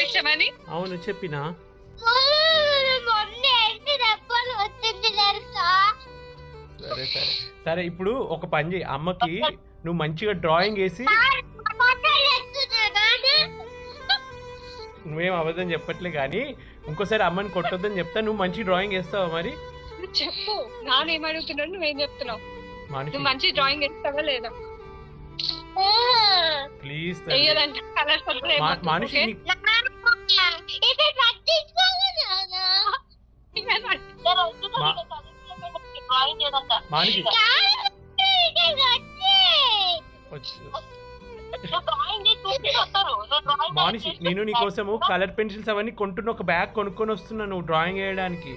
వేసామని. అవును చెప్పినా. సరే సరే సరే, ఇప్పుడు ఒక పని చేయి, అమ్మకి నువ్వు మంచిగా డ్రాయింగ్ వేసి. నువ్వేం అబద్ధం చెప్పట్లే కానీ ఇంకోసారి అమ్మని కొట్టొద్దని చెప్తా. నువ్వు మంచి డ్రాయింగ్ వేస్తావా మరి? చెప్పు, నానేం అడుగుతున్నాడు, నువ్వేం చెప్తున్నావు? మనిషి నువ్వు మంచి డ్రాయింగ్ వేస్తావా లేదా? ప్లీజ్ వేయదంటే కలర్స్ మనిషి మనిషి మనిషి నేను నీకోసము కలర్ పెన్సిల్స్ అవన్నీ కొంటున్న ఒక బ్యాగ్ కొనుక్కొని వస్తున్నా నువ్వు డ్రాయింగ్ వేయడానికి.